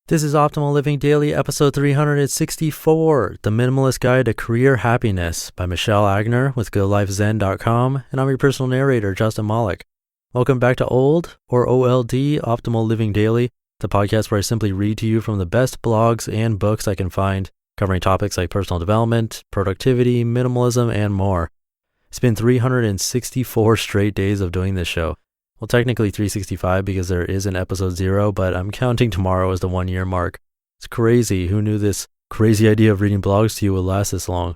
This is Optimal Living Daily, episode 364, The Minimalist Guide to Career Happiness by Michelle Agner with GoodLifeZen.com, and I'm your personal narrator, Justin Malik. Welcome back to OLD, or OLD, Optimal Living Daily, the podcast where I simply read to you from the best blogs and books I can find, covering topics like personal development, productivity, minimalism, and more. It's been 364 straight days of doing this show. Well, technically 365 because there is an episode 0, but I'm counting tomorrow as the 1 year mark. It's crazy. Who knew this crazy idea of reading blogs to you would last this long?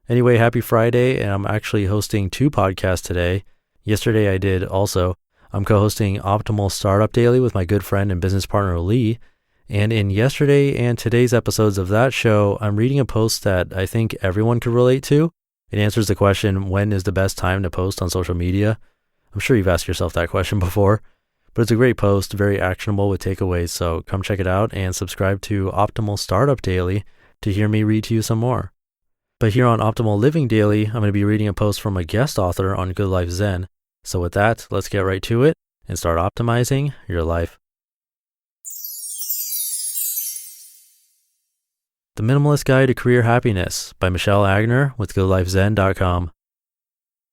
Anyway, happy Friday, and I'm actually hosting 2 podcasts today. Yesterday I did also. I'm co-hosting Optimal Startup Daily with my good friend and business partner Lee. And in yesterday and today's episodes of that show, I'm reading a post that I think everyone could relate to. It answers the question, when is the best time to post on social media? I'm sure you've asked yourself that question before, but it's a great post, very actionable with takeaways, so come check it out and subscribe to Optimal Startup Daily to hear me read to you some more. But here on Optimal Living Daily, I'm going to be reading a post from a guest author on Good Life Zen. So with that, let's get right to it and start optimizing your life. The Minimalist Guide to Career Happiness by Michelle Agner with GoodLifeZen.com.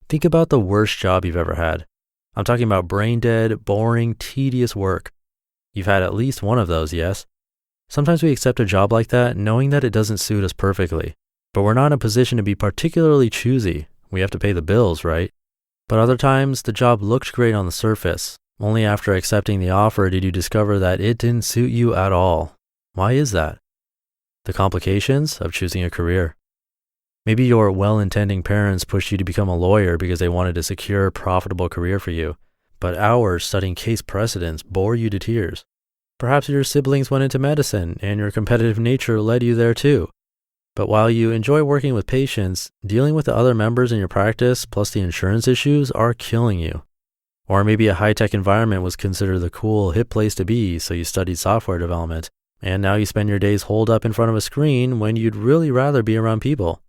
Think about the worst job you've ever had. I'm talking about brain dead, boring, tedious work. You've had at least one of those, yes? Sometimes we accept a job like that knowing that it doesn't suit us perfectly, but we're not in a position to be particularly choosy. We have to pay the bills, right? But other times, the job looked great on the surface. Only after accepting the offer did you discover that it didn't suit you at all. Why is that? The complications of choosing a career. Maybe your well-intending parents pushed you to become a lawyer because they wanted a secure, profitable career for you, but hours studying case precedents bore you to tears. Perhaps your siblings went into medicine and your competitive nature led you there too. But while you enjoy working with patients, dealing with the other members in your practice plus the insurance issues are killing you. Or maybe a high-tech environment was considered the cool, hip place to be, so you studied software development, and now you spend your days holed up in front of a screen when you'd really rather be around people.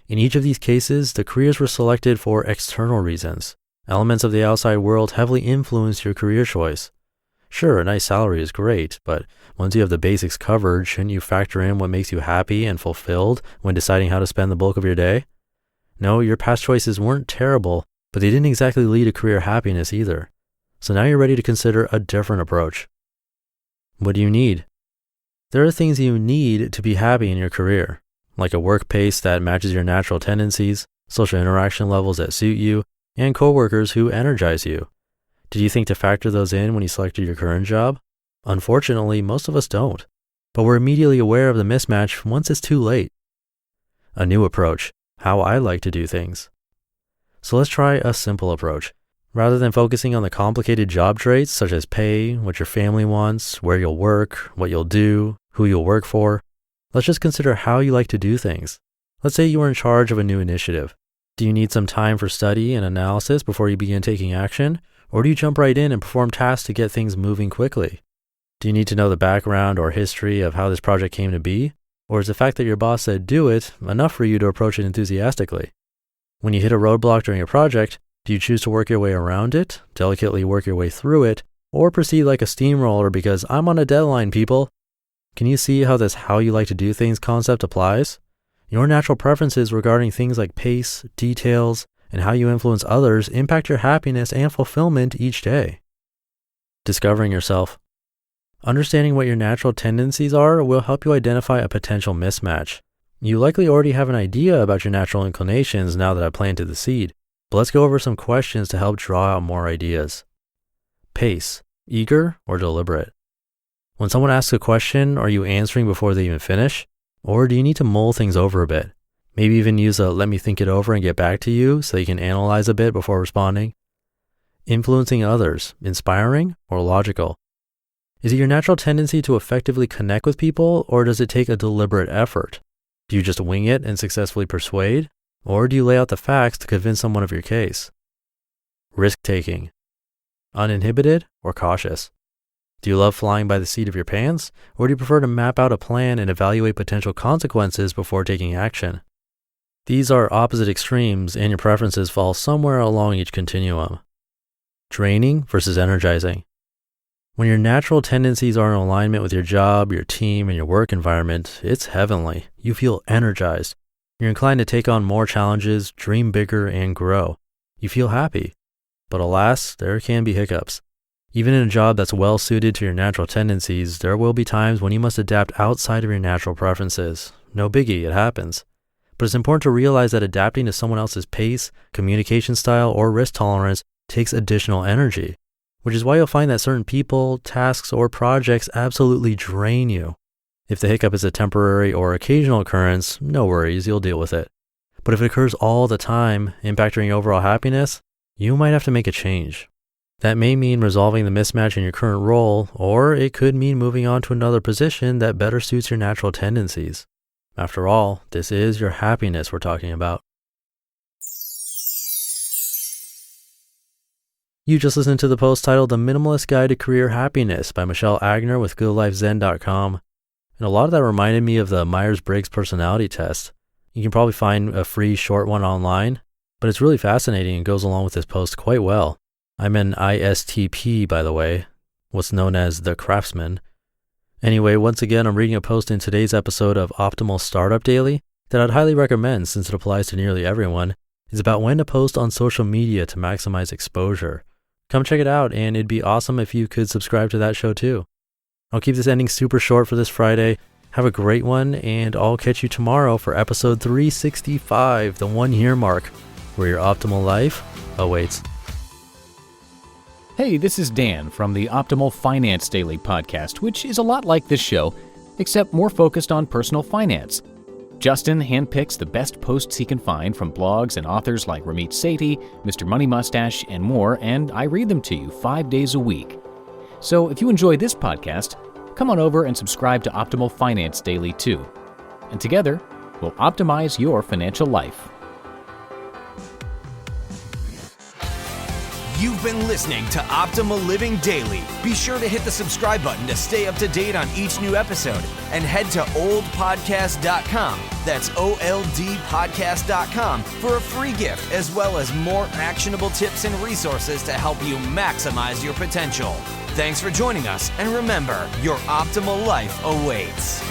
In each of these cases, the careers were selected for external reasons. Elements of the outside world heavily influence your career choice. Sure, a nice salary is great, but once you have the basics covered, shouldn't you factor in what makes you happy and fulfilled when deciding how to spend the bulk of your day? No, your past choices weren't terrible, but they didn't exactly lead to career happiness either. So now you're ready to consider a different approach. What do you need? There are things you need to be happy in your career, like a work pace that matches your natural tendencies, social interaction levels that suit you, and coworkers who energize you. Did you think to factor those in when you selected your current job? Unfortunately, most of us don't, but we're immediately aware of the mismatch once it's too late. A new approach, how I like to do things. So let's try a simple approach. Rather than focusing on the complicated job traits such as pay, what your family wants, where you'll work, what you'll do, who you'll work for, let's just consider how you like to do things. Let's say you are in charge of a new initiative. Do you need some time for study and analysis before you begin taking action? Or do you jump right in and perform tasks to get things moving quickly? Do you need to know the background or history of how this project came to be? Or is the fact that your boss said do it enough for you to approach it enthusiastically? When you hit a roadblock during a project, do you choose to work your way around it, delicately work your way through it, or proceed like a steamroller because I'm on a deadline, people? Can you see how this how you like to do things concept applies? Your natural preferences regarding things like pace, details, and how you influence others impact your happiness and fulfillment each day. Discovering yourself. Understanding what your natural tendencies are will help you identify a potential mismatch. You likely already have an idea about your natural inclinations now that I planted the seed, but let's go over some questions to help draw out more ideas. Pace, eager or deliberate? When someone asks a question, are you answering before they even finish? Or do you need to mull things over a bit? Maybe even use a let me think it over and get back to you so you can analyze a bit before responding? Influencing others, inspiring or logical? Is it your natural tendency to effectively connect with people, or does it take a deliberate effort? Do you just wing it and successfully persuade? Or do you lay out the facts to convince someone of your case? Risk-taking. Uninhibited or cautious? Do you love flying by the seat of your pants, or do you prefer to map out a plan and evaluate potential consequences before taking action? These are opposite extremes, and your preferences fall somewhere along each continuum. Draining versus energizing. When your natural tendencies are in alignment with your job, your team, and your work environment, it's heavenly. You feel energized. You're inclined to take on more challenges, dream bigger, and grow. You feel happy. But alas, there can be hiccups. Even in a job that's well suited to your natural tendencies, there will be times when you must adapt outside of your natural preferences. No biggie, it happens. But it's important to realize that adapting to someone else's pace, communication style, or risk tolerance takes additional energy, which is why you'll find that certain people, tasks, or projects absolutely drain you. If the hiccup is a temporary or occasional occurrence, no worries, you'll deal with it. But if it occurs all the time, impacting your overall happiness, you might have to make a change. That may mean resolving the mismatch in your current role, or it could mean moving on to another position that better suits your natural tendencies. After all, this is your happiness we're talking about. You just listened to the post titled The Minimalist Guide to Career Happiness by Michelle Agner with GoodLifeZen.com. And a lot of that reminded me of the Myers-Briggs personality test. You can probably find a free short one online, but it's really fascinating and goes along with this post quite well. I'm an ISTP, by the way, what's known as the craftsman. Anyway, once again, I'm reading a post in today's episode of Optimal Startup Daily that I'd highly recommend since it applies to nearly everyone. It's about when to post on social media to maximize exposure. Come check it out, and it'd be awesome if you could subscribe to that show too. I'll keep this ending super short for this Friday. Have a great one, and I'll catch you tomorrow for episode 365, the 1-year mark, where your optimal life awaits. Hey, this is Dan from the Optimal Finance Daily podcast, which is a lot like this show, except more focused on personal finance. Justin handpicks the best posts he can find from blogs and authors like Ramit Sethi, Mr. Money Mustache, and more, and I read them to you 5 days a week. So if you enjoy this podcast, come on over and subscribe to Optimal Finance Daily too. And together, we'll optimize your financial life. You've been listening to Optimal Living Daily. Be sure to hit the subscribe button to stay up to date on each new episode, and head to oldpodcast.com. That's OLDpodcast.com for a free gift, as well as more actionable tips and resources to help you maximize your potential. Thanks for joining us, and remember, your optimal life awaits.